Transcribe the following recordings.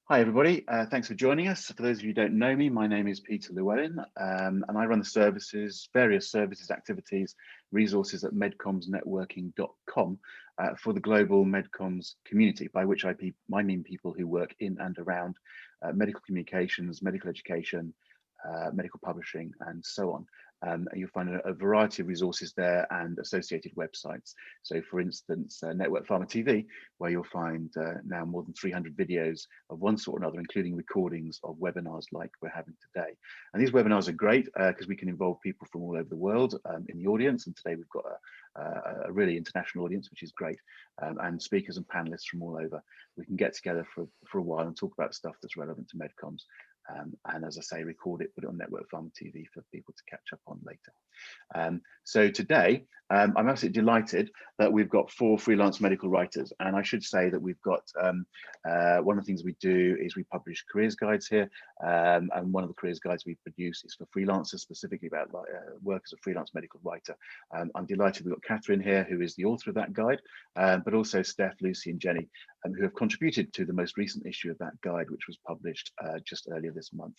Hi everybody, thanks for joining us. For those of you who don't know me, my name is Peter Llewellyn, and I run the various services, activities, resources at medcommsnetworking.com for the global MedComms community, by which I mean people who work in and around medical communications, medical education, medical publishing, and so on. You'll find a variety of resources there and associated websites. So for instance, NetworkPharma TV, where you'll find now more than 300 videos of one sort or another, including recordings of webinars like we're having today. And these webinars are great because we can involve people from all over the world in the audience. And today we've got a really international audience, which is great, and speakers and panelists from all over. We can get together for a while and talk about stuff that's relevant to MedComms. And as I say, record it, put it on NetworkPharma TV for people to catch up on later. So today, I'm absolutely delighted that we've got 4 freelance medical writers. And I should say that we've got, one of the things we do is we publish careers guides here. And one of the careers guides we produce is for freelancers, specifically about work as a freelance medical writer. I'm delighted we've got Kathryn here, who is the author of that guide, but also Steph, Lucy and Jenny, who have contributed to the most recent issue of that guide, which was published just earlier this month.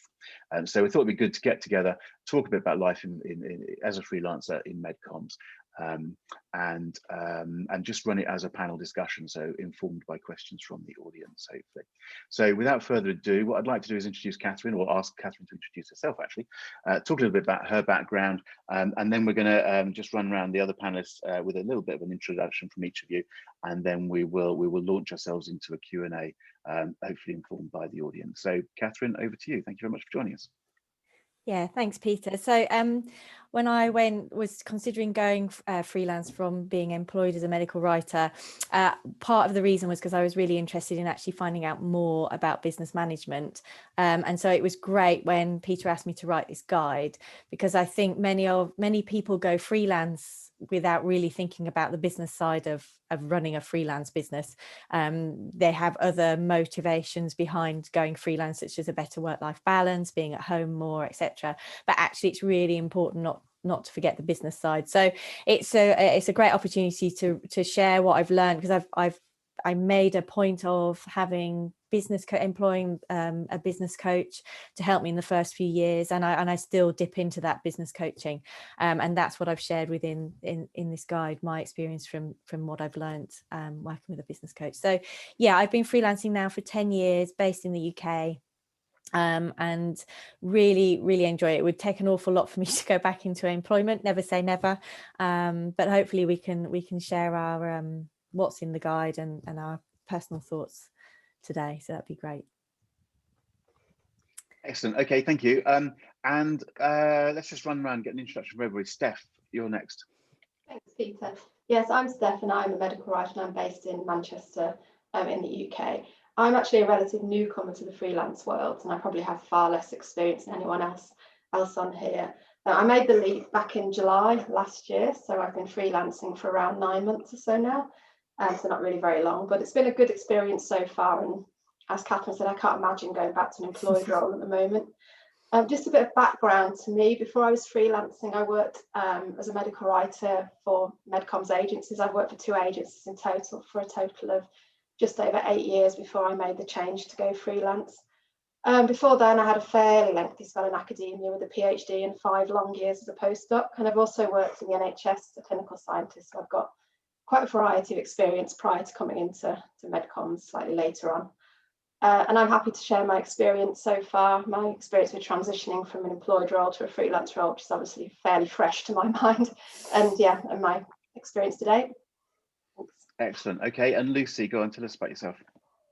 So we thought it'd be good to get together, talk a bit about life as a freelancer in MedComms, and just run it as a panel discussion, so informed by questions from the audience, hopefully. So without further ado, what I'd like to do is introduce Kathryn, or ask Kathryn to introduce herself actually, talk a little bit about her background, and then we're going to just run around the other panelists with a little bit of an introduction from each of you, and then we will launch ourselves into a Q&A, hopefully informed by the audience. So Kathryn, over to you. Thank you very much for joining us. Yeah, thanks, Peter. So when I was considering going freelance from being employed as a medical writer, part of the reason was because I was really interested in actually finding out more about business management. And so it was great when Peter asked me to write this guide, because I think many people go freelance without really thinking about the business side of running a freelance business. They have other motivations behind going freelance, such as a better work-life balance, being at home more, etc. But actually, it's really important not to forget the business side. So it's a great opportunity to share what I've learned, because I made a point of having employing a business coach to help me in the first few years, and I still dip into that business coaching, and that's what I've shared within in this guide, my experience from what I've learned working with a business coach. So yeah, I've been freelancing now for 10 years, based in the UK. And really enjoy it. It would take an awful lot for me to go back into employment, never say never, but hopefully we can share our what's in the guide and our personal thoughts today, so that'd be great. Excellent. Okay, thank you. And let's just run around and get an introduction for everybody. Steph, you're next. Thanks, Peter. Yes, I'm Steph and I'm a medical writer and I'm based in Manchester in the UK. I'm actually a relative newcomer to the freelance world, and I probably have far less experience than anyone else on here. I made the leap back in July last year, so I've been freelancing for around 9 months or so now, so not really very long, but it's been a good experience so far. And as Kathryn said, I can't imagine going back to an employed role at the moment. Just a bit of background to me. Before I was freelancing, I worked as a medical writer for MedComms agencies. I've worked for 2 agencies in total for a total of just over 8 years before I made the change to go freelance. Before then, I had a fairly lengthy spell in academia with a PhD and 5 long years as a postdoc. And I've also worked in the NHS as a clinical scientist. So I've got quite a variety of experience prior to coming into MedComms slightly later on. And I'm happy to share my experience so far, my experience with transitioning from an employed role to a freelance role, which is obviously fairly fresh to my mind, and my experience today. Thanks. Excellent. Okay, and Lucy, go on, tell us about yourself.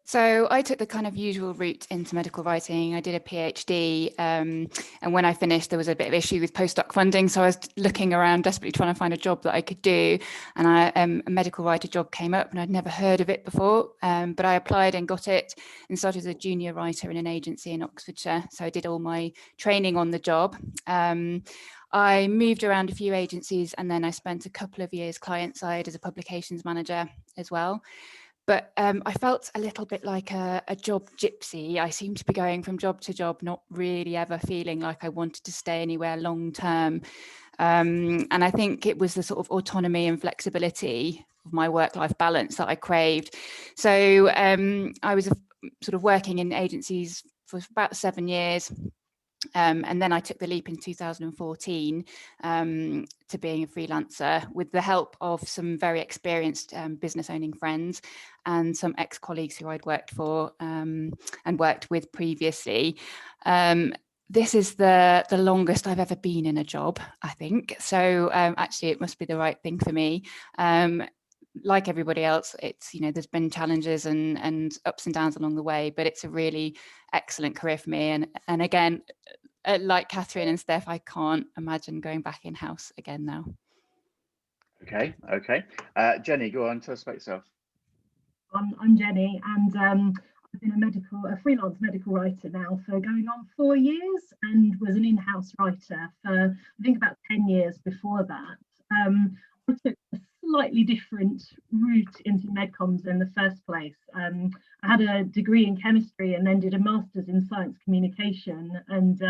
So I took the kind of usual route into medical writing. I did a PhD, and when I finished, there was a bit of issue with postdoc funding. So I was looking around desperately trying to find a job that I could do. And a medical writer job came up, and I'd never heard of it before. But I applied and got it, and started as a junior writer in an agency in Oxfordshire. So I did all my training on the job. I moved around a few agencies, and then I spent a couple of years client side as a publications manager as well. But I felt a little bit like a job gypsy. I seemed to be going from job to job, not really ever feeling like I wanted to stay anywhere long term. And I think it was the sort of autonomy and flexibility of my work-life balance that I craved. So I was sort of working in agencies for about 7 years. And then I took the leap in 2014 to being a freelancer with the help of some very experienced business owning friends and some ex-colleagues who I'd worked for and worked with previously. This is the longest I've ever been in a job, I think. So actually, it must be the right thing for me. Like everybody else, it's, there's been challenges and ups and downs along the way, but it's a really excellent career for me. And again, like Kathryn and Steph, I can't imagine going back in-house again now. Okay. Jennie, go on, tell us about yourself. I'm Jennie, and I've been a freelance medical writer now for going on 4 years, and was an in-house writer for I think about 10 years before that. I took a slightly different route into MedComms in the first place. I had a degree in chemistry and then did a master's in science communication, and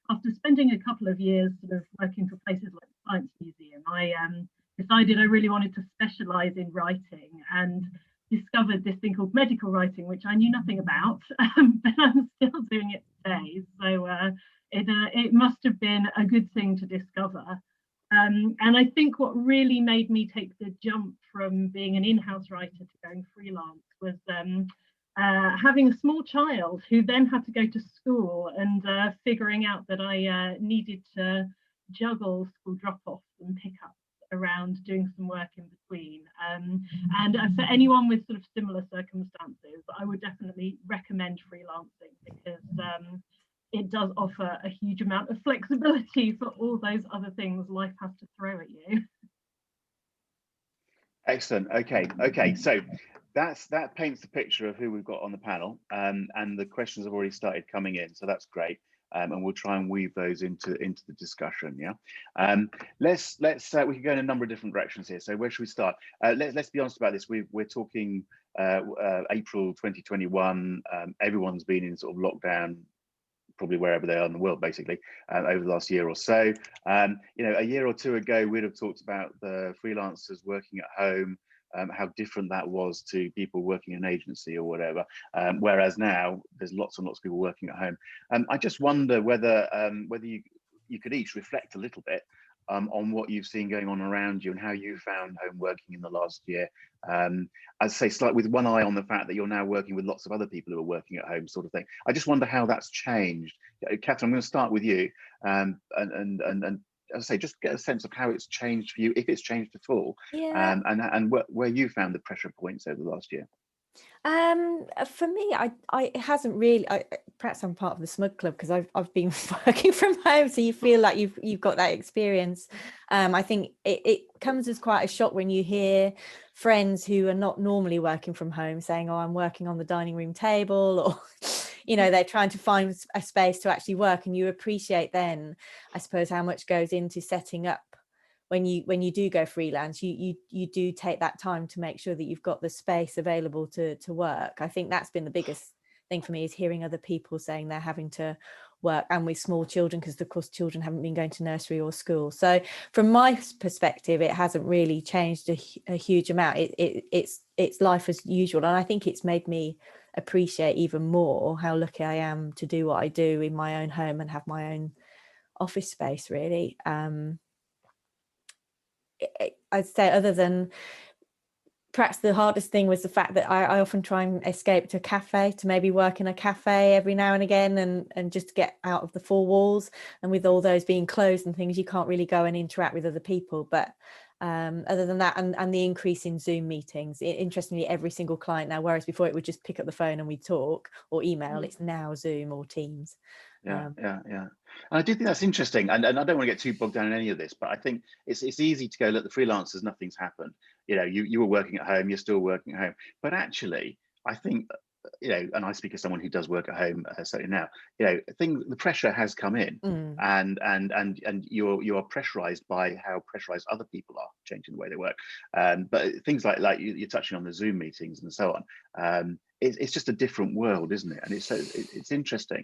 after spending a couple of years sort of working for places like the Science Museum, I decided I really wanted to specialise in writing, and discovered this thing called medical writing, which I knew nothing about, but I'm still doing it today. So it must have been a good thing to discover. And I think what really made me take the jump from being an in-house writer to going freelance was having a small child who then had to go to school, and figuring out that I needed to juggle school drop-offs and pick-ups around doing some work in between. And for anyone with sort of similar circumstances, I would definitely recommend freelancing, because it does offer a huge amount of flexibility for all those other things life has to throw at you. Excellent. Okay. So that paints the picture of who we've got on the panel, and the questions have already started coming in, so that's great. And we'll try and weave those into the discussion. Yeah. Let's we can go in a number of different directions here. So where should we start? Let's be honest about this. We're talking April 2021. Everyone's been in sort of lockdown, probably wherever they are in the world, basically, over the last year or so. A year or two ago, we'd have talked about the freelancers working at home, how different that was to people working in an agency or whatever. Whereas now there's lots and lots of people working at home. I just wonder whether you could each reflect a little bit on what you've seen going on around you and how you found home working in the last year. I'd say slightly with one eye on the fact that you're now working with lots of other people who are working at home, sort of thing. I just wonder how that's changed. Kathryn, I'm going to start with you, and as I say, just get a sense of how it's changed for you, if it's changed at all, and where you found the pressure points over the last year. For me, it hasn't really. Perhaps I'm part of the smug club because I've been working from home, so you feel like you've got that experience. I think it comes as quite a shock when you hear friends who are not normally working from home saying, "Oh, I'm working on the dining room table," or they're trying to find a space to actually work, and you appreciate then, I suppose, how much goes into setting up. When you do go freelance, you do take that time to make sure that you've got the space available to work. I think that's been the biggest thing for me, is hearing other people saying they're having to work, and with small children, because of course children haven't been going to nursery or school. So from my perspective, it hasn't really changed a huge amount. It's life as usual, and I think it's made me appreciate even more how lucky I am to do what I do in my own home and have my own office space, really. I'd say, other than perhaps the hardest thing was the fact that I often try and escape to a cafe, to maybe work in a cafe every now and again, and just get out of the four walls. And with all those being closed and things, you can't really go and interact with other people. But other than that, and the increase in Zoom meetings, interestingly, every single client now, whereas before it would just pick up the phone and we'd talk or email, it's now Zoom or Teams. Yeah. And I do think that's interesting, and I don't want to get too bogged down in any of this, but I think it's easy to go, look, the freelancers, nothing's happened. You were working at home, you're still working at home, but actually, I think, and I speak as someone who does work at home, certainly now, the pressure has come in, and you are pressurized by how pressurized other people are changing the way they work. But things like you're touching on the Zoom meetings and so on. It's just a different world, isn't it? And it's interesting.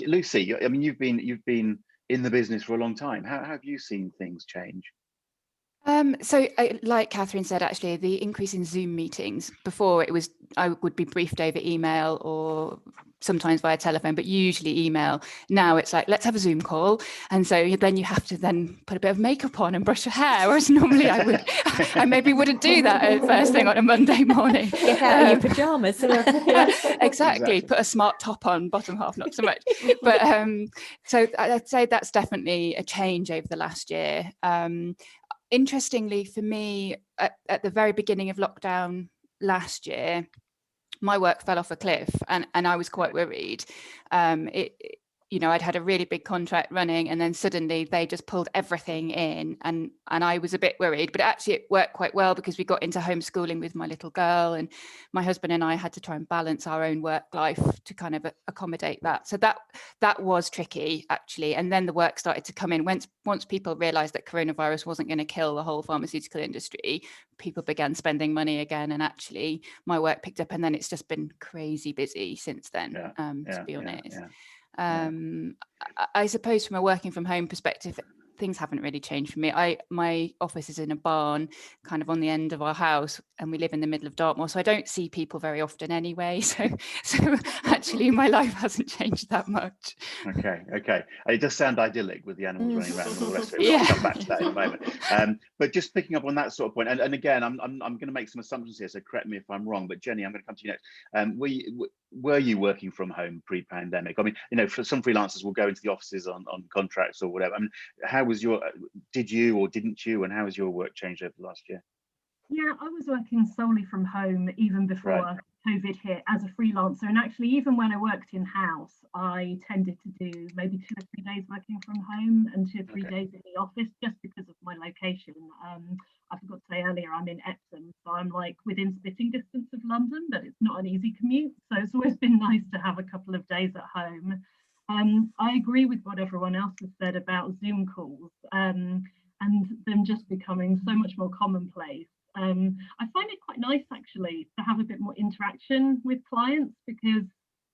Lucy, I mean, you've been in the business for a long time. How have you seen things change? So like Kathryn said, actually, the increase in Zoom meetings, before it was, I would be briefed over email or sometimes via telephone, but usually email. Now it's like, let's have a Zoom call. And so then you have to then put a bit of makeup on and brush your hair, whereas normally I maybe wouldn't do that at first thing on a Monday morning. Get out of your pajamas. Exactly. Put a smart top on, bottom half, not so much. But so I'd say that's definitely a change over the last year. Interestingly for me, at the very beginning of lockdown last year, my work fell off a cliff, and I was quite worried. I'd had a really big contract running, and then suddenly they just pulled everything in, and I was a bit worried. But actually it worked quite well, because we got into homeschooling with my little girl, and my husband and I had to try and balance our own work life to kind of accommodate that. So that was tricky, actually. And then the work started to come in once people realized that coronavirus wasn't going to kill the whole pharmaceutical industry. People began spending money again, and actually my work picked up, and then it's just been crazy busy since then, to be honest. I suppose from a working from home perspective, things haven't really changed for me. My office is in a barn kind of on the end of our house, and we live in the middle of Dartmoor, so I don't see people very often anyway. So actually my life hasn't changed that much. Okay. It does sound idyllic with the animals running around and all the rest of it. I'll come back to that in a moment. But just picking up on that sort of point, and again, I'm going to make some assumptions here, so correct me if I'm wrong. But Jennie, I'm going to come to you next. Were you working from home pre-pandemic? I mean, for some freelancers will go into the offices on contracts or whatever. I mean, how was did you or didn't you, and how has your work changed over the last year? Yeah, I was working solely from home even before COVID hit as a freelancer. And actually, even when I worked in-house, I tended to do maybe 2 or 3 days working from home and 2 or 3 days in the office, just because of my location. I forgot to say earlier, I'm in Epsom, so I'm like within spitting distance of London, but it's not an easy commute. So it's always been nice to have a couple of days at home. I agree with what everyone else has said about Zoom calls and them just becoming so much more commonplace. I find it quite nice actually to have a bit more interaction with clients, because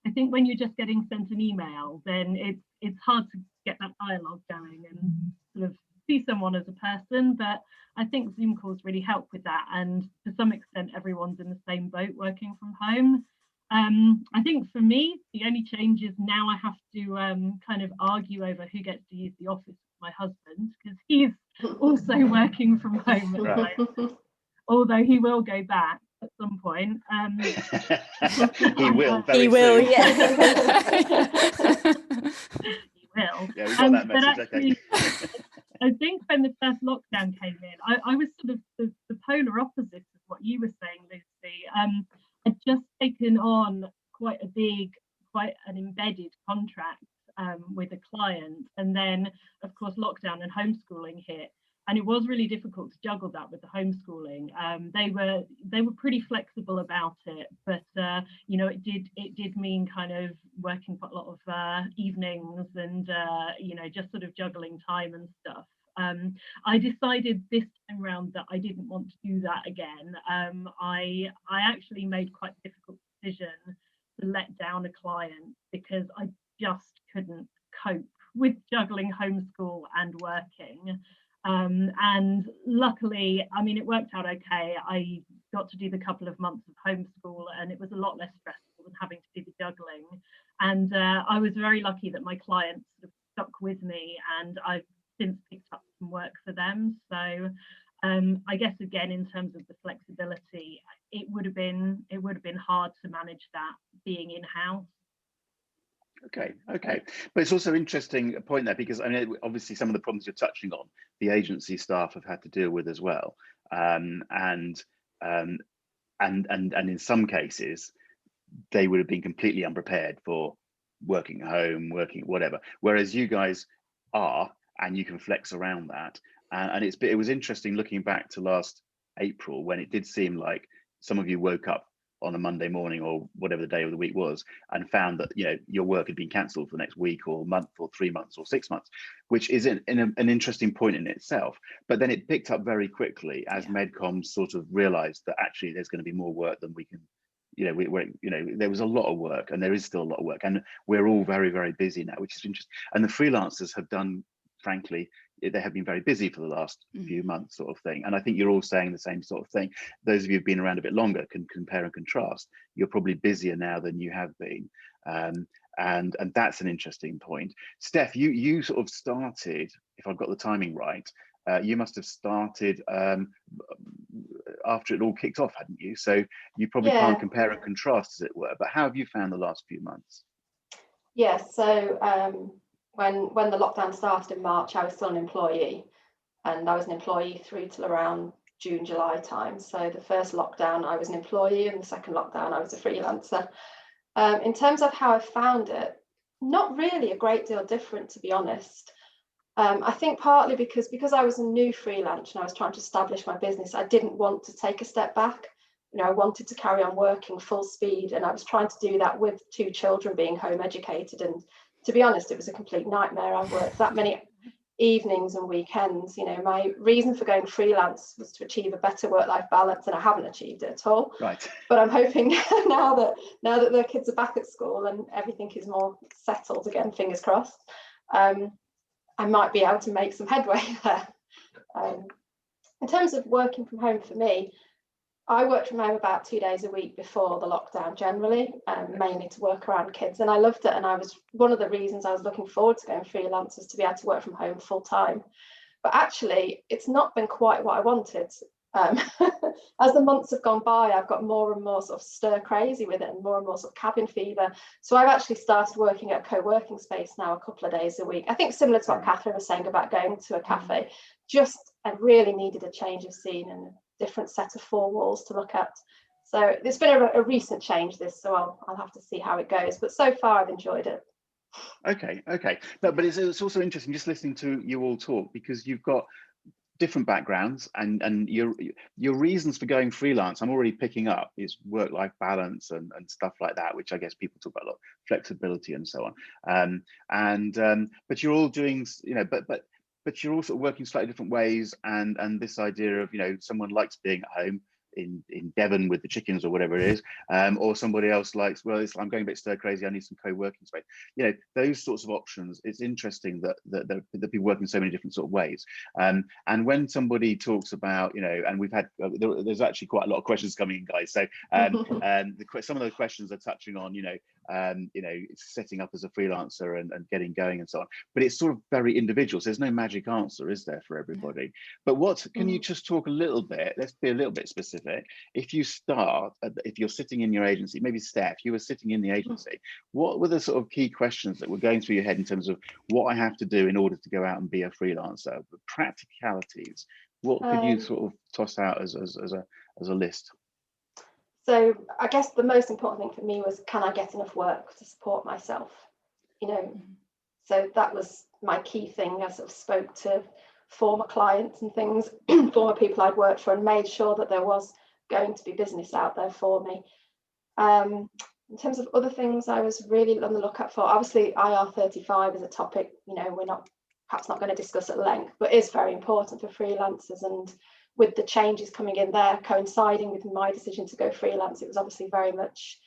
I think when you're just getting sent an email, then it's hard to get that dialogue going and sort of see someone as a person. But I think Zoom calls really help with that, and to some extent everyone's in the same boat working from home. I think for me, the only change is now I have to kind of argue over who gets to use the office with my husband, because he's also working from home at the moment. Although he will go back at some point. He will. He will, soon. yeah. He will. Yeah, we got that message. Actually, I think when the first lockdown came in, I was sort of the polar opposite of what you were saying, Lucy. I'd just taken on quite an embedded contract with a client, and then of course lockdown and homeschooling hit. And it was really difficult to juggle that with the homeschooling. They were pretty flexible about it, but it did mean kind of working quite a lot of evenings and just sort of juggling time and stuff. I decided this time around that I didn't want to do that again. I actually made quite a difficult decision to let down a client, because I just couldn't cope with juggling homeschool and working. And luckily, I mean, it worked out okay. I got to do the couple of months of homeschool, and it was a lot less stressful than having to do the juggling. And I was very lucky that my clients sort of stuck with me, and I've since picked up some work for them. So I guess again, in terms of the flexibility, it would have been hard to manage that being in-house. Okay, but it's also an interesting point there, because I mean, obviously some of the problems you're touching on, the agency staff have had to deal with as well, and in some cases they would have been completely unprepared for working at home, working whatever, whereas you guys are, and you can flex around that, and it was interesting looking back to last April, when it did seem like some of you woke up on a Monday morning or whatever the day of the week was, and found that your work had been cancelled for the next week or month or 3 months or 6 months, which is an interesting point in itself. But then it picked up very quickly as MedComms sort of realized that actually there's going to be more work than we can, there was a lot of work, and there is still a lot of work, and we're all very, very busy now, which is interesting. And the freelancers have done, frankly, they have been very busy for the last few months, sort of thing. And I think you're all saying the same sort of thing. Those of you who've been around a bit longer can compare and contrast. You're probably busier now than you have been. And that's an interesting point. Steph, you sort of started, if I've got the timing right, you must have started after it all kicked off, hadn't you? So you probably can't compare and contrast, as it were. But how have you found the last few months? Yes, so when the lockdown started in March, I was still an employee, and I was an employee through till around June, July time. So the first lockdown, I was an employee, and the second lockdown, I was a freelancer. In terms of how I found it, not really a great deal different, to be honest. I think partly because I was a new freelancer and I was trying to establish my business, I didn't want to take a step back. You know, I wanted to carry on working full speed, and I was trying to do that with 2 children being home educated. And to be honest, it was a complete nightmare. I've worked that many evenings and weekends. You know, my reason for going freelance was to achieve a better work-life balance, and I haven't achieved it at all. Right. But I'm hoping now that the kids are back at school and everything is more settled again, fingers crossed, I might be able to make some headway there. In terms of working from home, for me, I worked from home about 2 days a week before the lockdown generally, mainly to work around kids, and I loved it. And I was one of the reasons I was looking forward to going freelance, was to be able to work from home full time. But actually, it's not been quite what I wanted. As the months have gone by, I've got more and more sort of stir crazy with it, and more sort of cabin fever. So I've actually started working at a co-working space now a couple of days a week. I think similar to what Kathryn was saying about going to a cafe. I really needed a change of scene and a different set of 4 walls to look at. So it's been a recent change, this, so I'll have to see how it goes. But so far, I've enjoyed it. Okay. No, but it's also interesting just listening to you all talk, because you've got different backgrounds, and your reasons for going freelance, I'm already picking up, is work-life balance and stuff like that, which I guess people talk about a lot, flexibility and so on. But you're all doing, you know, but you're also working slightly different ways, and this idea of, you know, someone likes being at home in Devon with the chickens or whatever it is, or somebody else likes, well, I'm going a bit stir crazy, I need some co-working space. You know, those sorts of options. It's interesting that people work in so many different sort of ways. And when somebody talks about, you know, and we've had there's actually quite a lot of questions coming in, guys. So some of those questions are touching on, you know, setting up as a freelancer and getting going and so on. But it's sort of very individual. So there's no magic answer, is there, for everybody? But what can you just talk a little bit? Let's be a little bit specific. If you're sitting in your agency, maybe Steph, you were sitting in the agency, what were the sort of key questions that were going through your head in terms of what I have to do in order to go out and be a freelancer? The practicalities. What could you sort of toss out as a list? So I guess the most important thing for me was, can I get enough work to support myself? You know, so that was my key thing. I sort of spoke to former clients and things, former people I'd worked for, and made sure that there was going to be business out there for me. In terms of other things I was really on the lookout for, obviously IR35 is a topic, you know, we're perhaps not going to discuss at length, but is very important for freelancers. And with the changes coming in there coinciding with my decision to go freelance, it was obviously very much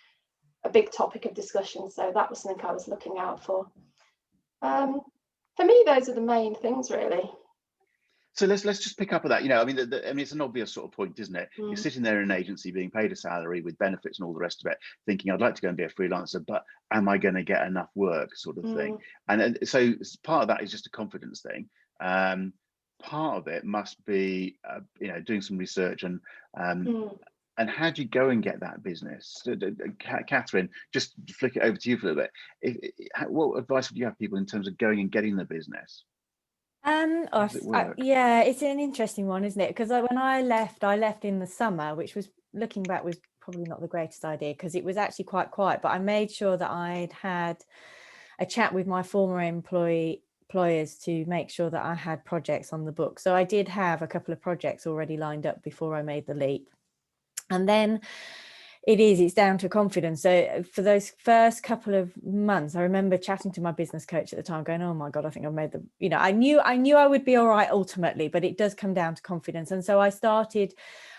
a big topic of discussion. So that was something I was looking out for. For me, those are the main things, really. So let's just pick up on that. You know, I mean, it's an obvious sort of point, isn't it? You're sitting there in an agency being paid a salary with benefits and all the rest of it, thinking, I'd like to go and be a freelancer, but am I going to get enough work, sort of thing? And so part of that is just a confidence thing. Part of it must be, you know, doing some research and how do you go and get that business? Kathryn, just flick it over to you for a little bit. What advice would you have people in terms of going and getting the business? Yeah, it's an interesting one, isn't it? Because when I left in the summer, which was, looking back, was probably not the greatest idea, because it was actually quite quiet. But I made sure that I'd had a chat with my former employers to make sure that I had projects on the book. So I did have a couple of projects already lined up before I made the leap. And then it's down to confidence. So for those first couple of months, I remember chatting to my business coach at the time, going, oh my God, I think I've made the, you know, I knew I would be all right ultimately, but it does come down to confidence. And so I started,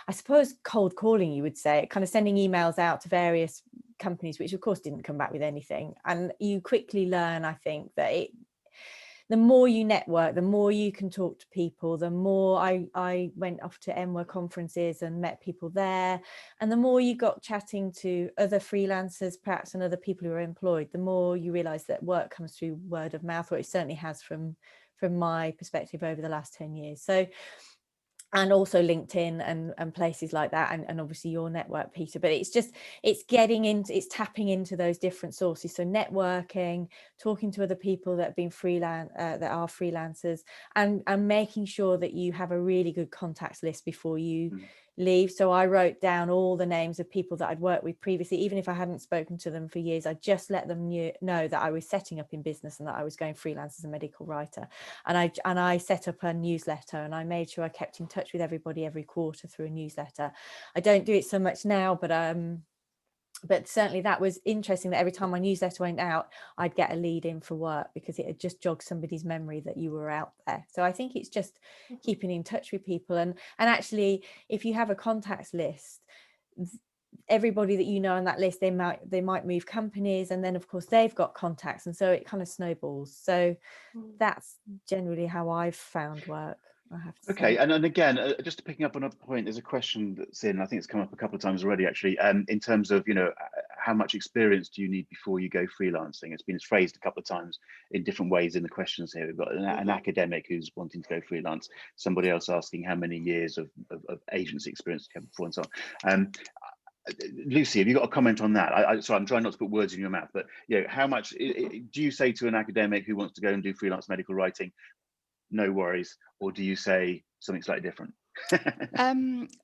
I suppose, cold calling, you would say, kind of sending emails out to various companies, which of course didn't come back with anything. And you quickly learn, I think, that the more you network, the more you can talk to people, the more I went off to NWA conferences and met people there. And the more you got chatting to other freelancers, perhaps, and other people who are employed, the more you realize that work comes through word of mouth, or it certainly has from my perspective over the last 10 years. So, and also LinkedIn and places like that, and obviously your network, Peter. But it's tapping into those different sources. So networking, talking to other people that have been that are freelancers, and making sure that you have a really good contacts list before you leave. So I wrote down all the names of people that I'd worked with previously, even if I hadn't spoken to them for years. I just let them know that I was setting up in business and that I was going freelance as a medical writer. And I set up a newsletter, and I made sure I kept in touch with everybody every quarter through a newsletter. I don't do it so much now, but certainly that was interesting, that every time my newsletter went out, I'd get a lead in for work, because it had just jogged somebody's memory that you were out there. So I think it's just keeping in touch with people. And actually, if you have a contacts list, everybody that you know on that list, they might move companies, and then of course they've got contacts, and so it kind of snowballs. So that's generally how I've found work, I have to say. And again, just picking up on a point, there's a question that's in, I think it's come up a couple of times already actually, in terms of, you know, how much experience do you need before you go freelancing? It's been phrased a couple of times in different ways in the questions here. We've got an academic who's wanting to go freelance, somebody else asking how many years of agency experience you have before, and so on. Lucy, have you got a comment on that? Sorry, I'm trying not to put words in your mouth, but you know, how much do you say to an academic who wants to go and do freelance medical writing, no worries, or do you say something slightly different?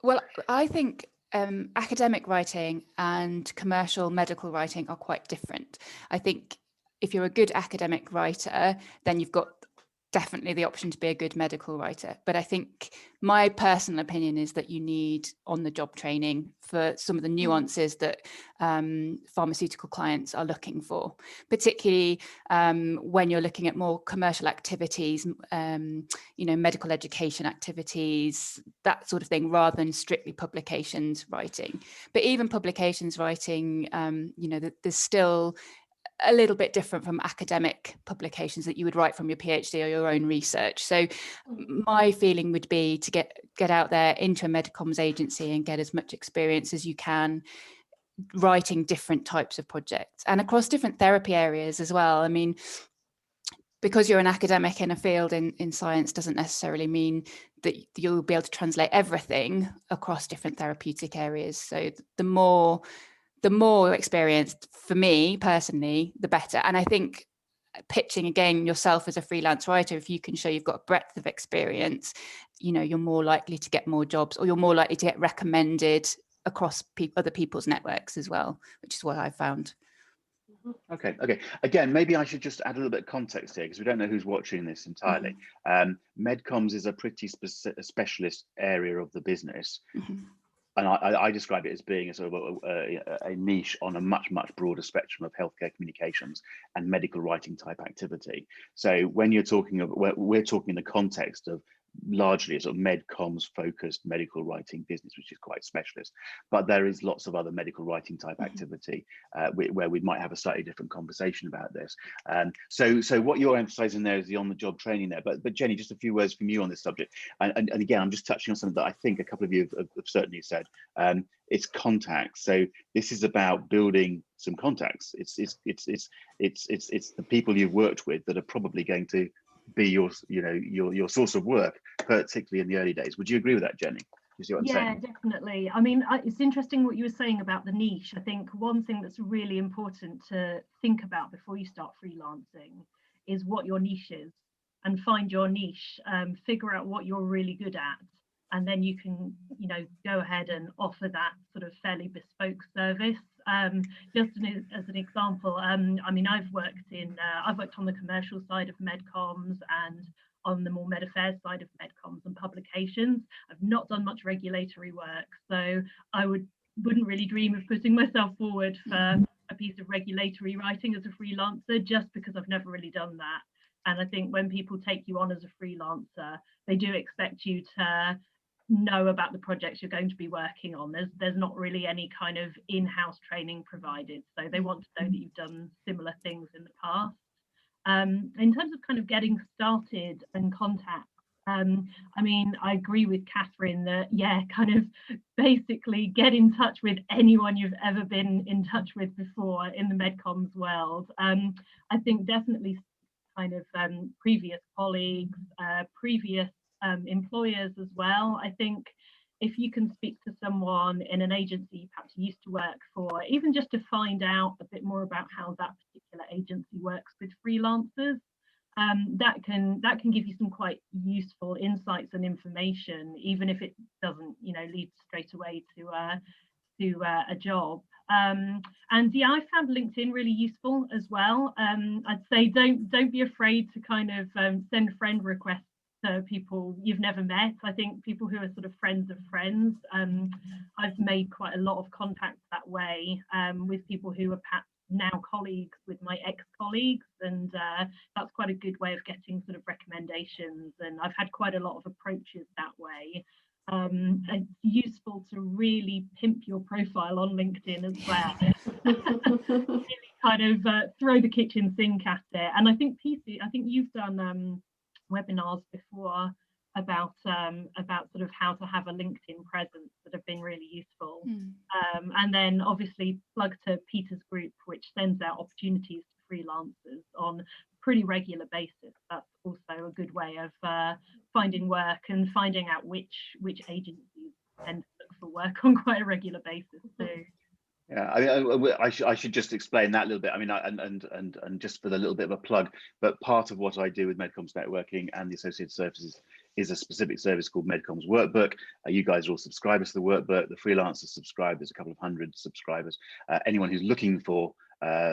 Well, I think academic writing and commercial medical writing are quite different. I think if you're a good academic writer, then you've got definitely the option to be a good medical writer. But I think my personal opinion is that you need on-the-job training for some of the nuances that pharmaceutical clients are looking for, particularly when you're looking at more commercial activities, you know, medical education activities, that sort of thing, rather than strictly publications writing. But even publications writing, you know, there's still a little bit different from academic publications that you would write from your PhD or your own research. So my feeling would be to get out there into a MedComms agency and get as much experience as you can writing different types of projects and across different therapy areas as well. I mean, because you're an academic in a field in science doesn't necessarily mean that you'll be able to translate everything across different therapeutic areas. So the more experienced, for me personally, the better. And I think pitching again yourself as a freelance writer, if you can show you've got a breadth of experience, you know, you're more likely to get more jobs, or you're more likely to get recommended across other people's networks as well, which is what I've found. Okay. Again, maybe I should just add a little bit of context here, because we don't know who's watching this entirely. MedComms is a pretty specialist area of the business. And I describe it as being a sort of a niche on a much broader spectrum of healthcare communications and medical writing type activity. So when you're talking of, we're talking in the context of largely a sort of MedComms focused medical writing business, which is quite specialist, but there is lots of other medical writing type activity where we might have a slightly different conversation about this. So what you're emphasizing there is the on-the-job training there, but Jenny, just a few words from you on this subject. And again, I'm just touching on something that I think a couple of you have certainly said. It's contacts. So this is about building some contacts. It's the people you've worked with that are probably going to be your source of work, particularly in the early days. Would you agree with that, Jenny? You see what I'm saying? Definitely. I mean, it's interesting what you were saying about the niche. I think one thing that's really important to think about before you start freelancing is what your niche is, and find your niche, figure out what you're really good at, and then you can, you know, go ahead and offer that sort of fairly bespoke service. Just as an example, I mean, I've worked on the commercial side of MedComms and on the more med affairs side of MedComms and publications. I've not done much regulatory work, so I wouldn't really dream of putting myself forward for a piece of regulatory writing as a freelancer, just because I've never really done that. And I think when people take you on as a freelancer, they do expect you to know about the projects you're going to be working on. There's not really any kind of in-house training provided, so they want to know that you've done similar things in the past. In terms of kind of getting started and contacts, I mean, I agree with Kathryn that, yeah, kind of basically get in touch with anyone you've ever been in touch with before in the MedComms world. I think definitely kind of previous colleagues, previous employers as well. I think if you can speak to someone in an agency you perhaps used to work for, even just to find out a bit more about how that particular agency works with freelancers, that can give you some quite useful insights and information, even if it doesn't, you know, lead straight away to a job. And yeah, I found LinkedIn really useful as well. I'd say don't be afraid to kind of send friend requests to people you've never met. I think people who are sort of friends of friends, I've made quite a lot of contacts that way, with people who are perhaps now colleagues with my ex-colleagues, and that's quite a good way of getting sort of recommendations, and I've had quite a lot of approaches that way. It's useful to really pimp your profile on LinkedIn as well. Really kind of throw the kitchen sink at it. And I think PC, I think you've done webinars before about sort of how to have a LinkedIn presence that have been really useful. And then obviously plug to Peter's group, which sends out opportunities to freelancers on a pretty regular basis. That's also a good way of finding work and finding out which agencies tend to look for work on quite a regular basis too. Yeah, I should just explain that a little bit. I mean, and just for the little bit of a plug, but part of what I do with MedComms Networking and the associated services is a specific service called MedComms Workbook. You guys are all subscribers to the workbook. The freelancers subscribe. There's a couple of hundred subscribers. Anyone who's looking for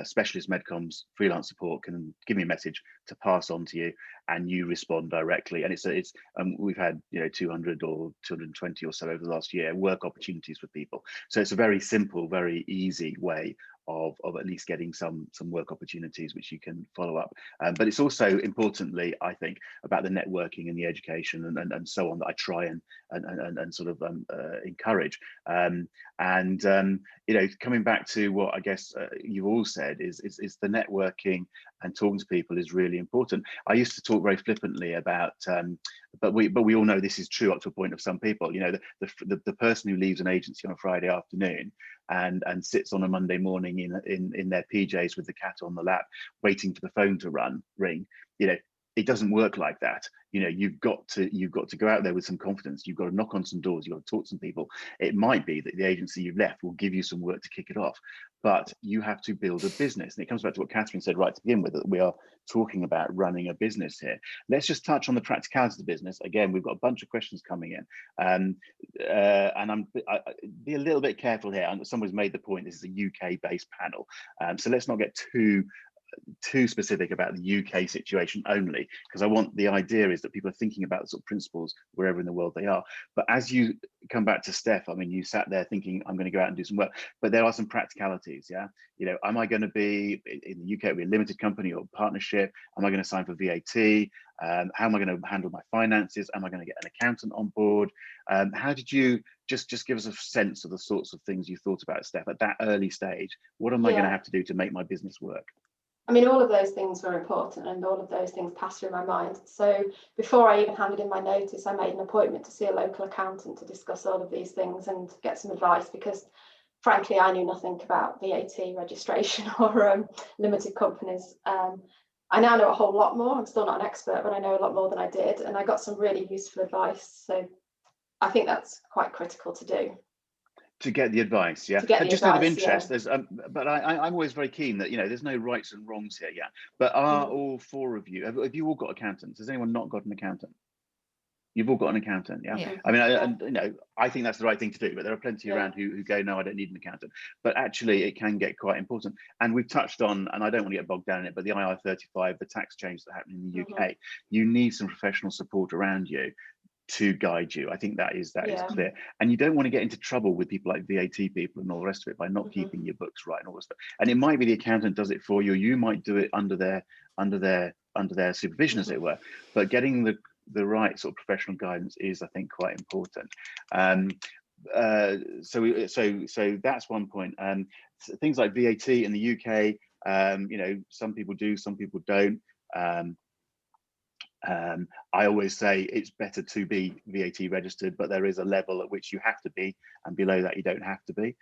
specialist MedComms freelance support can give me a message to pass on to you, and you respond directly. And it's we've had 200 or 220 or so over the last year work opportunities for people. So it's a very simple, very easy way of at least getting some work opportunities which you can follow up. But it's also importantly, I think, about the networking and the education and so on that I try and sort of encourage. Coming back to what I guess you've all said is the networking and talking to people is really important. I used to talk very flippantly about, but we all know this is true up to a point of some people. The person who leaves an agency on a Friday afternoon and sits on a Monday morning in their PJs with the cat on the lap, waiting for the phone to ring. It doesn't work like that. You've got to go out there with some confidence. You've got to knock on some doors. You've got to talk to some people. It might be that the agency you've left will give you some work to kick it off, but you have to build a business. And it comes back to what Kathryn said right to begin with, that we are talking about running a business here. Let's just touch on the practicalities of the business. Again, we've got a bunch of questions coming in, and I be a little bit careful here. Somebody's made the point, this is a UK-based panel, so let's not get too specific about the UK situation only, because I want the idea is that people are thinking about the sort of principles wherever in the world they are. But as you come back to Steph, I mean, you sat there thinking, I'm going to go out and do some work, but there are some practicalities. Yeah, am I going to be in the UK, be a limited company or partnership? Am I going to sign for VAT? How am I going to handle my finances? Am I going to get an accountant on board? How did you just give us a sense of the sorts of things you thought about, Steph, at that early stage? What am I going to have to do to make my business work? I mean, all of those things were important and all of those things passed through my mind. So before I even handed in my notice, I made an appointment to see a local accountant to discuss all of these things and get some advice, because frankly, I knew nothing about VAT registration or limited companies. I now know a whole lot more. I'm still not an expert, but I know a lot more than I did. And I got some really useful advice. So I think that's quite critical to do. To get the advice, yeah. Just out of interest, there's but I'm always very keen that there's no rights and wrongs here, yeah. But are all four of you, have you all got accountants? Has anyone not got an accountant? You've all got an accountant, yeah. I mean, I think that's the right thing to do, but there are plenty around who go, no, I don't need an accountant. But actually, it can get quite important. And we've touched on, and I don't want to get bogged down in it, but the IR35, the tax change that happened in the UK, you need some professional support around you to guide you. I think that is clear. And you don't want to get into trouble with people like VAT people and all the rest of it by not keeping your books right and all this stuff. And it might be the accountant does it for you. You might do it under their supervision, as it were. But getting the right sort of professional guidance is, I think, quite important. So that's one point. Things like VAT in the UK, some people do, some people don't. I always say it's better to be VAT registered, but there is a level at which you have to be, and below that you don't have to be.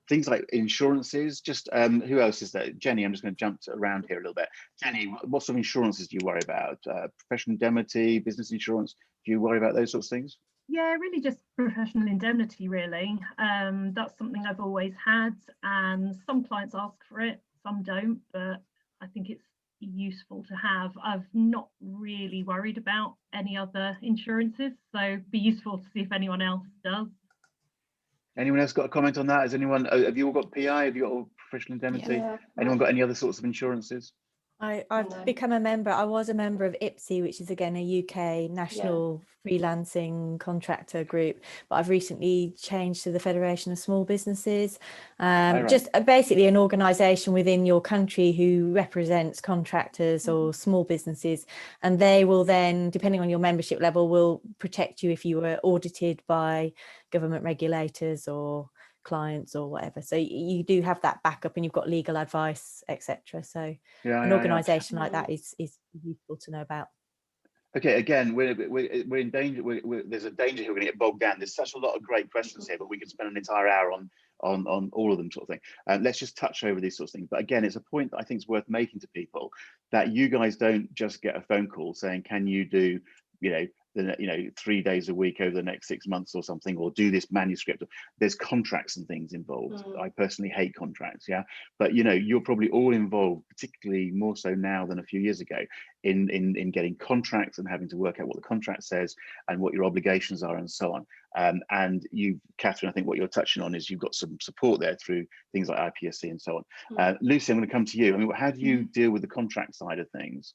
Things like insurances, just who else is there? Jenny, I'm just going to jump around here a little bit. Jenny, what sort of insurances do you worry about? Professional indemnity, business insurance, do you worry about those sorts of things? Yeah, really just professional indemnity, really. That's something I've always had, and some clients ask for it, some don't, but I think it's useful to have. I've not really worried about any other insurances, so it'd be useful to see if anyone else does. Anyone else got a comment on that? Has anyone, have you all got PI? Have you got all professional indemnity? Yeah. Anyone got any other sorts of insurances? I've become a member. I was a member of IPSI, which is again a UK national freelancing contractor group, but I've recently changed to the Federation of Small Businesses, just basically an organisation within your country who represents contractors or small businesses, and they will then, depending on your membership level, will protect you if you were audited by government regulators or clients or whatever. So you do have that backup, and you've got legal advice, etc. So an organisation like that is useful to know about. Okay, again, we're in danger. There's a danger here we're going to get bogged down. There's such a lot of great questions here, but we could spend an entire hour on all of them, sort of thing. Let's just touch over these sorts of things. But again, it's a point that I think is worth making to people, that you guys don't just get a phone call saying, can you do, 3 days a week over the next 6 months or something, or do this manuscript. There's contracts and things involved. I personally hate contracts, but you're probably all involved, particularly more so now than a few years ago, in getting contracts and having to work out what the contract says and what your obligations are and so on. And you, Kathryn, I think what you're touching on is you've got some support there through things like IPSC and so on. Lucy, I'm going to come to you. I mean, how do you deal with the contract side of things?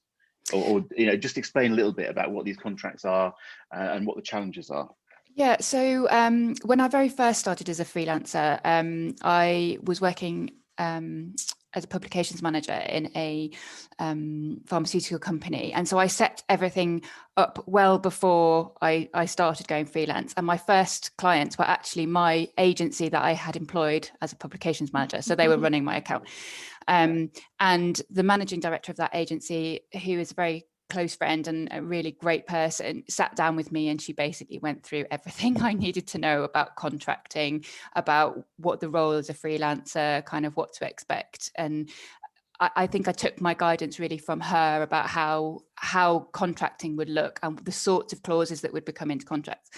Or just explain a little bit about what these contracts are and what the challenges are. Yeah, so when I very first started as a freelancer, I was working as a publications manager in a pharmaceutical company. And so I set everything up well before I started going freelance. And my first clients were actually my agency that I had employed as a publications manager. So they were running my account. And the managing director of that agency, who is a very close friend and a really great person, sat down with me, and she basically went through everything I needed to know about contracting, about what the role as a freelancer, kind of what to expect. And I think I took my guidance really from her about how contracting would look and the sorts of clauses that would become into contracts.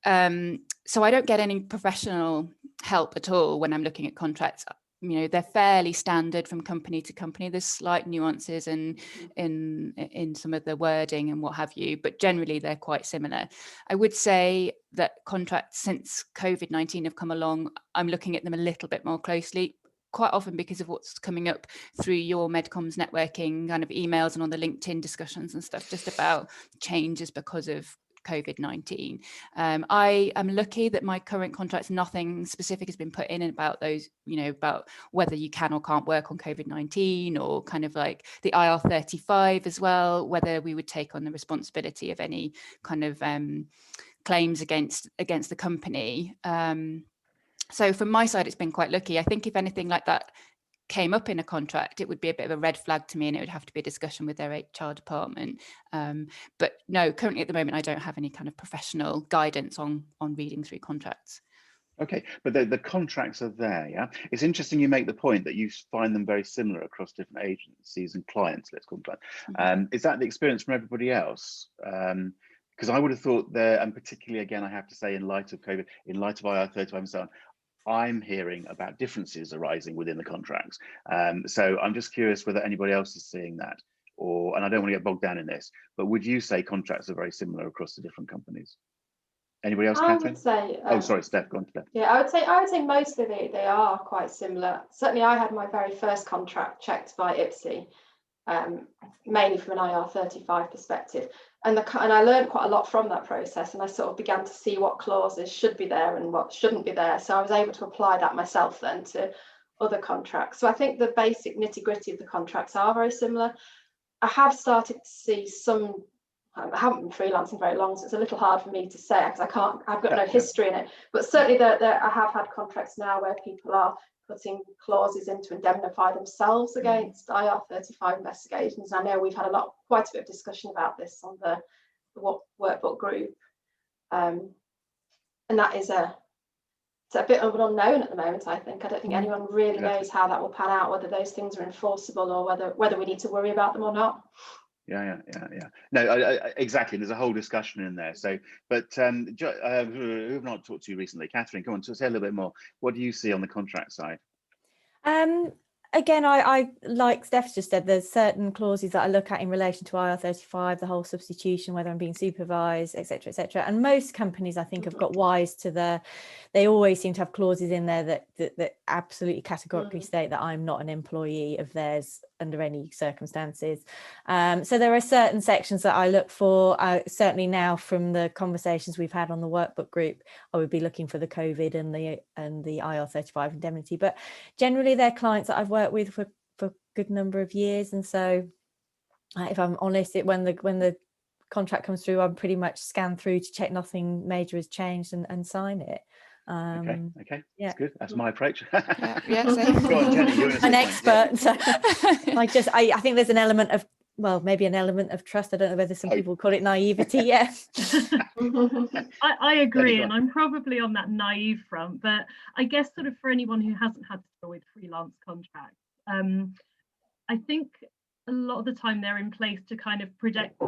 So I don't get any professional help at all when I'm looking at contracts. They're fairly standard from company to company. There's slight nuances in some of the wording and what have you, but generally they're quite similar. I would say that contracts since COVID-19 have come along, I'm looking at them a little bit more closely, quite often because of what's coming up through your MedComms networking kind of emails and on the LinkedIn discussions and stuff, just about changes because of COVID-19. I am lucky that my current contracts, nothing specific has been put in about those, about whether you can or can't work on COVID-19, or kind of like the IR35 as well, whether we would take on the responsibility of any kind of claims against the company. So from my side, it's been quite lucky. I think if anything like that came up in a contract, it would be a bit of a red flag to me, and it would have to be a discussion with their HR department. But no, currently at the moment, I don't have any kind of professional guidance on reading through contracts. Okay, but the contracts are there, yeah? It's interesting you make the point that you find them very similar across different agencies and clients, let's call them that. Is that the experience from everybody else? Because I would have thought there, and particularly again, I have to say, in light of COVID, in light of IR35 and so on, I'm hearing about differences arising within the contracts. So I'm just curious whether anybody else is seeing that, and I don't want to get bogged down in this, but would you say contracts are very similar across the different companies? Anybody else, Kathryn? I would say. Oh, sorry, Steph, go on, Steph. Yeah, I would say mostly they are quite similar. Certainly, I had my very first contract checked by IPSI, mainly from an IR35 perspective. And I learned quite a lot from that process, and I sort of began to see what clauses should be there and what shouldn't be there. So I was able to apply that myself then to other contracts. So I think the basic nitty-gritty of the contracts are very similar. I have started to see some. I haven't been freelancing very long, so it's a little hard for me to say because I've got no history in it. But certainly I have had contracts now where people are putting clauses in to indemnify themselves against IR35 investigations. I know we've had quite a bit of discussion about this on the workbook group, and that is it's a bit of an unknown at the moment. I don't think anyone really knows how that will pan out, whether those things are enforceable or whether we need to worry about them or not. Yeah. No, exactly. There's a whole discussion in there. So, but who have not talked to you recently? Kathryn, come on, say a little bit more. What do you see on the contract side? Again, I like Steph just said, there's certain clauses that I look at in relation to IR35, the whole substitution, whether I'm being supervised, etc., etc. And most companies, I think, have got wise to they always seem to have clauses in there that absolutely categorically state that I'm not an employee of theirs under any circumstances. So there are certain sections that I look for. Certainly now, from the conversations we've had on the workbook group, I would be looking for the COVID and the IR35 indemnity. But generally, they're clients that I've worked with for a good number of years, and so if I'm honest, when the contract comes through, I'm pretty much scan through to check nothing major has changed and sign it. Okay, that's good. That's my approach. Same. Go on, Jennie, you're an expert. So I think there's an element of, well, maybe an element of trust. I don't know whether some people call it naivety. Yeah. I agree, and I'm probably on that naive front, but I guess sort of for anyone who hasn't had to deal with freelance contracts, I think a lot of the time they're in place to kind of protect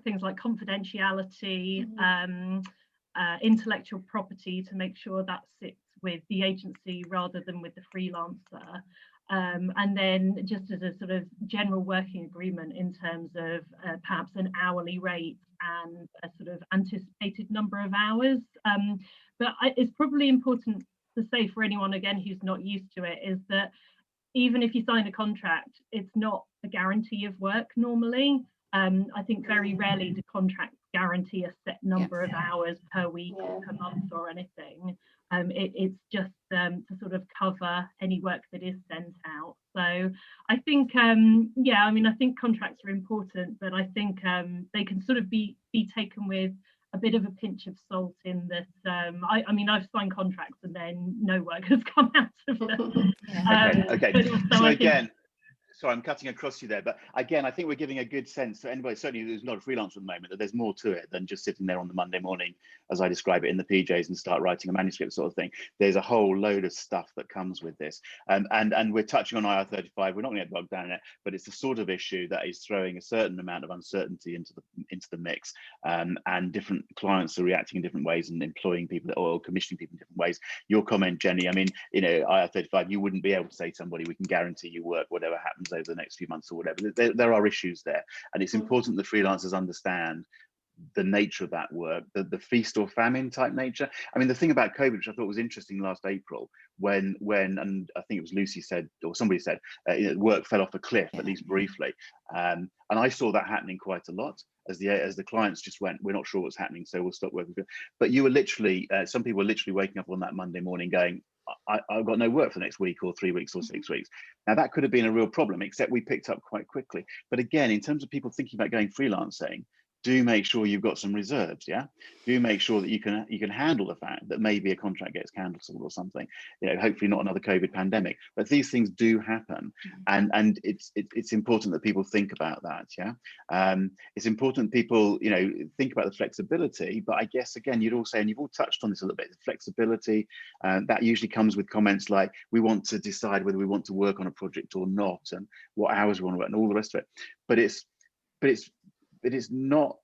things like confidentiality, intellectual property, to make sure that sits with the agency rather than with the freelancer. And then just as a sort of general working agreement in terms of perhaps an hourly rate and a sort of anticipated number of hours. But it's probably important to say for anyone, again, who's not used to it, is that even if you sign a contract, it's not a guarantee of work normally. I think very rarely do contracts guarantee a set number of hours per week or per month or anything. It's just to sort of cover any work that is sent out. So I think, I think contracts are important, but I think they can sort of be taken with a bit of a pinch of salt, in that I've signed contracts and then no work has come out of them. Okay. So again, sorry, I'm cutting across you there, but again, I think we're giving a good sense to anybody, certainly who's not a freelancer at the moment, that there's more to it than just sitting there on the Monday morning, as I describe it, in the PJs and start writing a manuscript sort of thing. There's a whole load of stuff that comes with this. And we're touching on IR35. We're not going to get bogged down in it, but it's the sort of issue that is throwing a certain amount of uncertainty into the mix. And different clients are reacting in different ways and employing people or commissioning people in different ways. Your comment, Jennie, I mean, IR35, you wouldn't be able to say to somebody, we can guarantee you work, whatever happens over the next few months or whatever. There are issues there, and it's important that freelancers understand the nature of that work, the feast or famine type nature. I mean, the thing about COVID, which I thought was interesting last April, when and I think it was Lucy said, or somebody said, work fell off a cliff, at least briefly, and I saw that happening quite a lot as the clients just went, we're not sure what's happening, so we'll stop working. But you were literally, some people were literally waking up on that Monday morning going, I've got no work for the next week or 3 weeks or 6 weeks. Now that could have been a real problem, except we picked up quite quickly. But again, in terms of people thinking about going freelancing, do make sure you've got some reserves. Do make sure that you can handle the fact that maybe a contract gets cancelled or something. Hopefully not another COVID pandemic, but these things do happen, and it's important that people think about that. It's important people think about the flexibility. But I guess again, you'd all say, and you've all touched on this a little bit, the flexibility that usually comes with comments like, we want to decide whether we want to work on a project or not, and what hours we want to work, and all the rest of it. But it is not,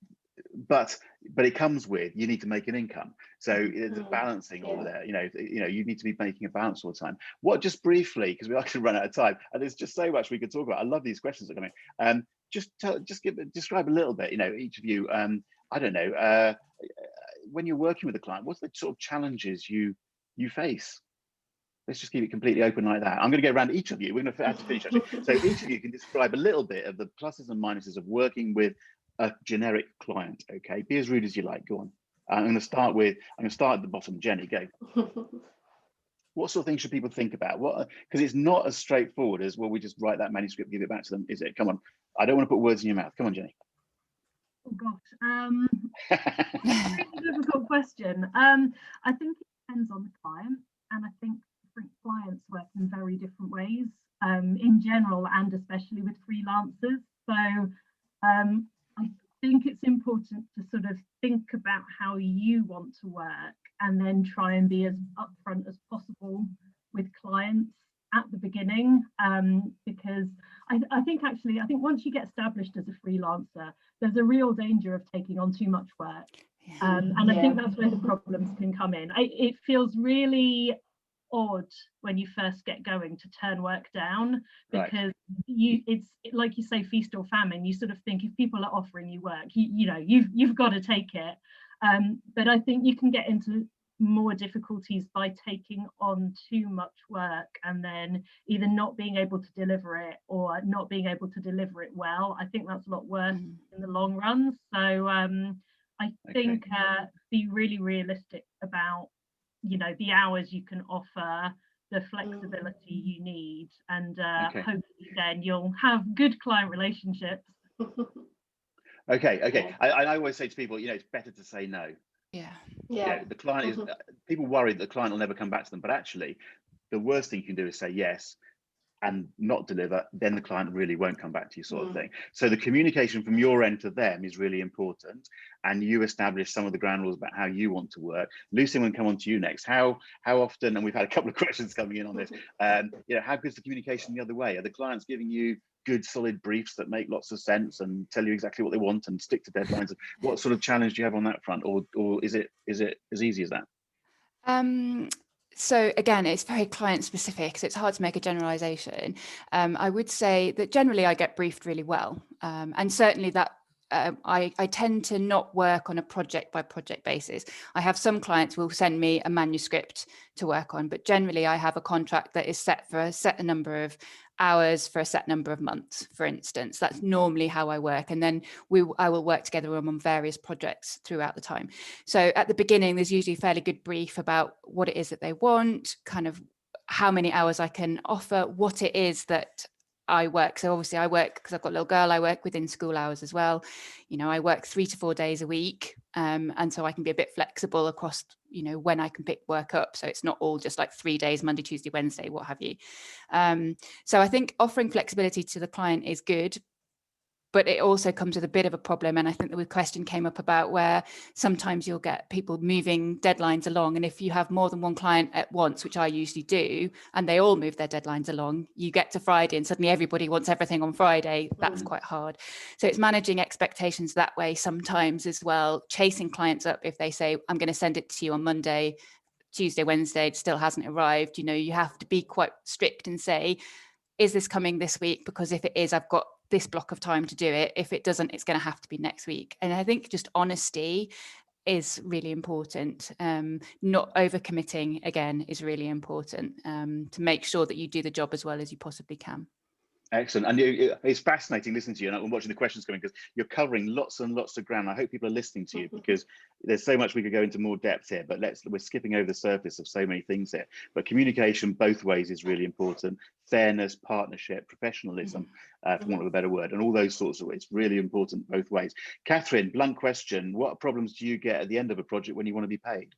but it comes with, you need to make an income. So there's a balancing over there. You need to be making a balance all the time. What, just briefly, because we actually run out of time, and there's just so much we could talk about. I love these questions that are coming. Describe a little bit, each of you, I don't know, when you're working with a client, what's the sort of challenges you face? Let's just keep it completely open like that. I'm going to go around each of you. We're going to have to finish, actually. So each of you can describe a little bit of the pluses and minuses of working with a generic client. Okay, be as rude as you like. Go on. I'm going to start at the bottom. Jennie, go. What sort of things should people think about? Because it's not as straightforward as, well, we just write that manuscript, give it back to them, is it? Come on. I don't want to put words in your mouth. Come on, Jennie. Oh gosh. It's a difficult question. I think it depends on the client, and I think different clients work in very different ways, in general and especially with freelancers. So I think it's important to sort of think about how you want to work and then try and be as upfront as possible with clients at the beginning, because I think once you get established as a freelancer, there's a real danger of taking on too much work. And I think that's where the problems can come in. It feels really odd when you first get going to turn work down, because it's like you say, feast or famine. You sort of think if people are offering you work, you've got to take it. But I think you can get into more difficulties by taking on too much work and then either not being able to deliver it or not being able to deliver it well. I think that's a lot worse in the long run. So I think be really realistic about, the hours you can offer, the flexibility you need, and hopefully then you'll have good client relationships. Okay. I always say to people, it's better to say no. Yeah. The client is, people worry that the client will never come back to them, but actually the worst thing you can do is say yes and not deliver, then the client really won't come back to you, sort of thing. So the communication from your end to them is really important, and you establish some of the ground rules about how you want to work. Lucy, I'm going to come on to you next. How often, and we've had a couple of questions coming in on this, how good is the communication the other way? Are the clients giving you good solid briefs that make lots of sense and tell you exactly what they want and stick to deadlines? What sort of challenge do you have on that front, or is it as easy as that? So again, it's very client specific, so it's hard to make a generalization. I would say that generally I get briefed really well, and certainly that I tend to not work on a project by project basis. I have some clients who will send me a manuscript to work on, but generally I have a contract that is set for a set number of hours for a set number of months, for instance. That's normally how I work, and then I will work together on various projects throughout the time. So at the beginning, there's usually a fairly good brief about what it is that they want, kind of how many hours I can offer, what it is that I work. So obviously I work, because I've got a little girl, I work within school hours as well. I work 3 to 4 days a week. And so I can be a bit flexible across, when I can pick work up. So it's not all just like 3 days, Monday, Tuesday, Wednesday, what have you. So I think offering flexibility to the client is good, but it also comes with a bit of a problem. And I think the question came up about where sometimes you'll get people moving deadlines along. And if you have more than one client at once, which I usually do, and they all move their deadlines along, you get to Friday and suddenly everybody wants everything on Friday. That's quite hard. So it's managing expectations that way sometimes as well, chasing clients up if they say, I'm going to send it to you on Monday, Tuesday, Wednesday, it still hasn't arrived. You have to be quite strict and say, is this coming this week? Because if it is, I've got this block of time to do it. If it doesn't, it's going to have to be next week. And I think just honesty is really important. Not overcommitting, again, is really important, to make sure that you do the job as well as you possibly can. Excellent. And it's fascinating listening to you, and I'm watching the questions coming, because you're covering lots and lots of ground. I hope people are listening to you, because there's so much we could go into more depth here, but we're skipping over the surface of so many things here. But communication both ways is really important. Fairness, partnership, professionalism, for want of a better word, and all those sorts of ways. It's really important both ways. Kathryn, blunt question: what problems do you get at the end of a project when you want to be paid?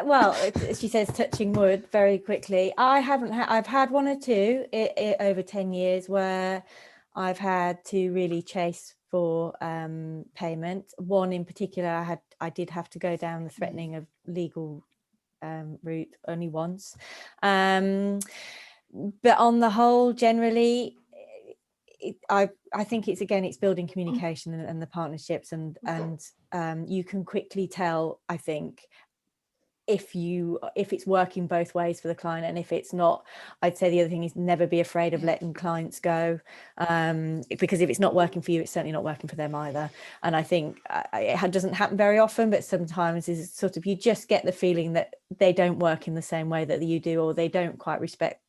Well, she says, touching wood very quickly. I've had one or two over 10 years where I've had to really chase for payment. One in particular, I did have to go down the threatening of legal route only once. But on the whole, generally, I think it's building communication and the partnerships, and you can quickly tell, I think, if it's working both ways for the client, and if it's not. I'd say the other thing is never be afraid of letting clients go, because if it's not working for you, it's certainly not working for them either. And I think it doesn't happen very often, but sometimes is sort of, you just get the feeling that they don't work in the same way that you do, or they don't quite respect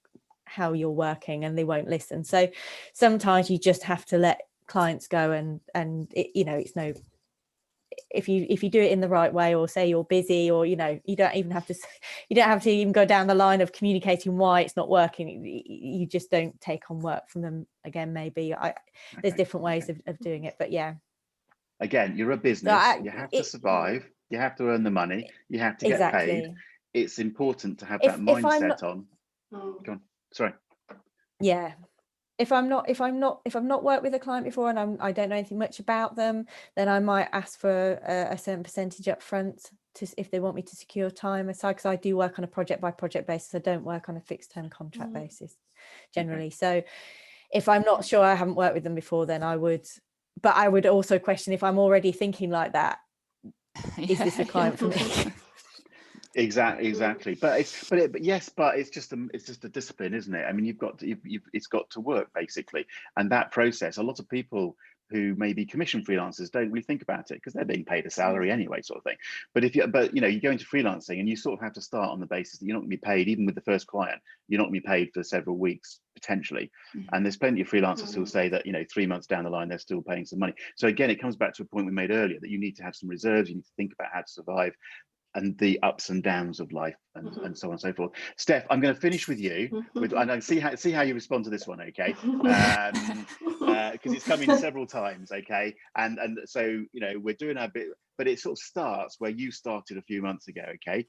how you're working and they won't listen. So sometimes you just have to let clients go, and it's no, if you do it in the right way, or say you're busy, or you don't have to even go down the line of communicating why it's not working. You just don't take on work from them again. Maybe there's different ways of doing it, but yeah, again, you're a business. You have to survive, you have to earn the money, you have to get paid. it's important to have If that I'm mindset not- on. Go on. Sorry. Yeah. If I'm not worked with a client before and I don't know anything much about them, then I might ask for a certain percentage up front if they want me to secure time aside, because I do work on a project by project basis. I don't work on a fixed term contract basis generally. Okay. So if I'm not sure, I haven't worked with them before, then I would also question, if I'm already thinking like that, is this a client for me? Exactly. But it's just a discipline, isn't it? I mean, it's got to work basically. And that process, a lot of people who may be commission freelancers don't really think about it because they're being paid a salary anyway, sort of thing. But you go into freelancing and you sort of have to start on the basis that you're not going to be paid, even with the first client, you're not going to be paid for several weeks potentially. And there's plenty of freelancers who'll say that 3 months down the line they're still paying some money. So again, it comes back to a point we made earlier, that you need to have some reserves, you need to think about how to survive and the ups and downs of life, and so on and so forth. Steph, I'm going to finish with you, and I see how you respond to this one, okay? Because it's come in several times, okay? And so we're doing our bit, but it sort of starts where you started a few months ago, okay?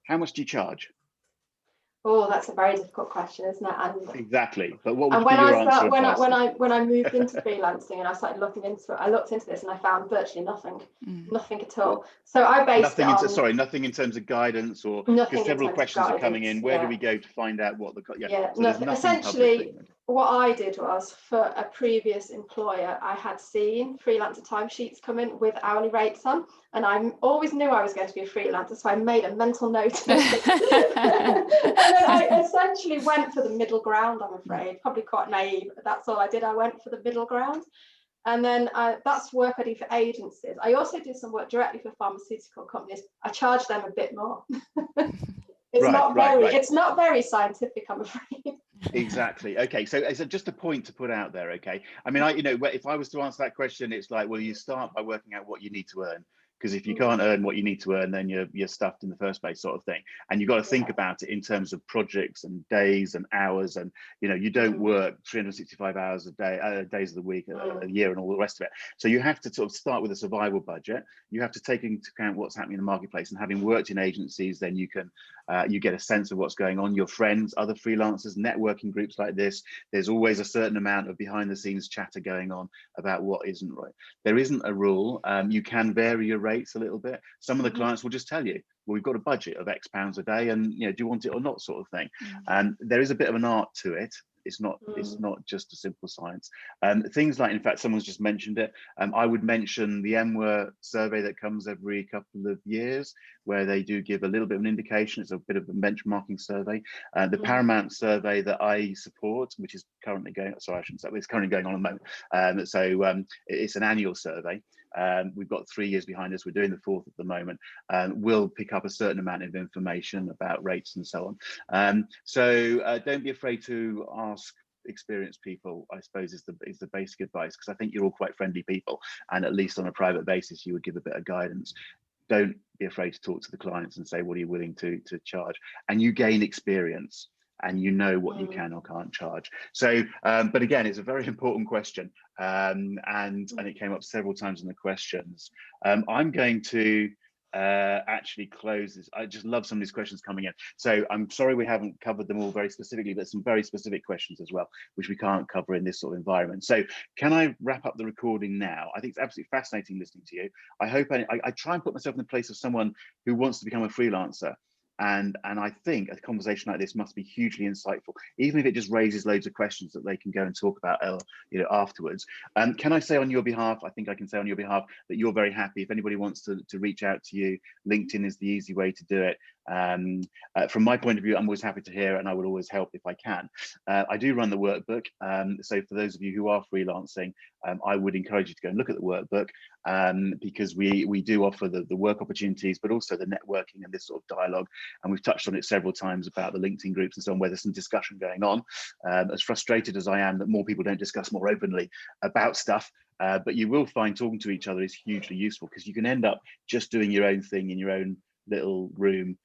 How much do you charge? Oh, that's a very difficult question, isn't it? And exactly. But what would and be when your I answer? start, when I moved into freelancing and I started looking into it, I looked into this and I found virtually nothing at all. So I based nothing in terms of guidance, or because several questions are coming in. Where do we go to find out what the so nothing. Essentially, what I did was, for a previous employer, I had seen freelancer timesheets come in with hourly rates on, and I always knew I was going to be a freelancer, so I made a mental note. And then I essentially went for the middle ground, I'm afraid, probably quite naive, but that's all I did. I went for the middle ground. And then that's work I do for agencies. I also do some work directly for pharmaceutical companies. I charge them a bit more. It's not very scientific, I'm afraid. Exactly. Okay, so it's just a point to put out there. Okay, I mean, if I was to answer that question, it's like, well, you start by working out what you need to earn, because if you can't earn what you need to earn, then you're stuffed in the first place, sort of thing. And you've got to think about it in terms of projects and days and hours, and you don't work 365 hours a day, days of the week, a year, and all the rest of it. So you have to sort of start with a survival budget. You have to take into account what's happening in the marketplace, and having worked in agencies, then you can you get a sense of what's going on. Your friends, other freelancers, networking groups like this, there's always a certain amount of behind the scenes chatter going on about what isn't right. There isn't a rule. You can vary your rates a little bit. Some of the clients will just tell you, well, we've got a budget of X pounds a day, and do you want it or not, sort of thing. And there is a bit of an art to it. It's not just a simple science. Things like, in fact, someone's just mentioned it. I would mention the MWR survey that comes every couple of years, where they do give a little bit of an indication. It's a bit of a benchmarking survey. The Paramount survey that I support, which is currently going, sorry, I shouldn't say, it's currently going on at the moment. It's an annual survey. We've got 3 years behind us. We're doing the fourth at the moment. We'll pick up a certain amount of information about rates and so on. So don't be afraid to ask experienced people, I suppose, is the basic advice, because I think you're all quite friendly people, and at least on a private basis you would give a bit of guidance. Don't be afraid to talk to the clients and say, what are you willing to charge? And you gain experience, and you know what you can or can't charge. So but again, it's a very important question, and it came up several times in the questions. I'm going to actually close this. I just love some of these questions coming in, so I'm sorry we haven't covered them all very specifically, but some very specific questions as well, which we can't cover in this sort of environment. So can I wrap up the recording now? I think it's absolutely fascinating listening to you. I hope I try and put myself in the place of someone who wants to become a freelancer, and I think a conversation like this must be hugely insightful, even if it just raises loads of questions that they can go and talk about afterwards. Can I say on your behalf, I think I can say on your behalf, that you're very happy. If anybody wants to reach out to you, LinkedIn is the easy way to do it. From my point of view, I'm always happy to hear, and I will always help if I can. I do run the workbook, so for those of you who are freelancing, I would encourage you to go and look at the workbook, because we do offer the work opportunities, but also the networking and this sort of dialogue. And we've touched on it several times about the LinkedIn groups and so on, where there's some discussion going on. As frustrated as I am that more people don't discuss more openly about stuff, but you will find talking to each other is hugely useful, because you can end up just doing your own thing in your own little room,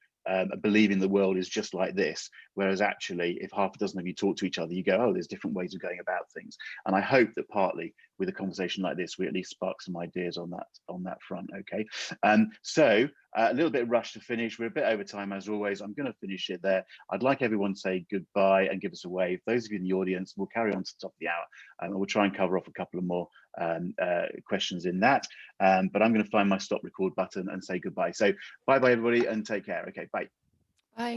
believing the world is just like this, whereas actually, if half a dozen of you talk to each other, you go, oh, there's different ways of going about things. And I hope that partly with a conversation like this, we at least spark some ideas on that front. Okay, so A little bit rushed to finish. We're a bit over time as always. I'm going to finish it there. I'd like everyone to say goodbye and give us a wave. Those of you in the audience, we'll carry on to the top of the hour, and we'll try and cover off a couple of more questions in that. But I'm going to find my stop record button and say goodbye. So bye everybody, and take care. Okay, bye. Bye.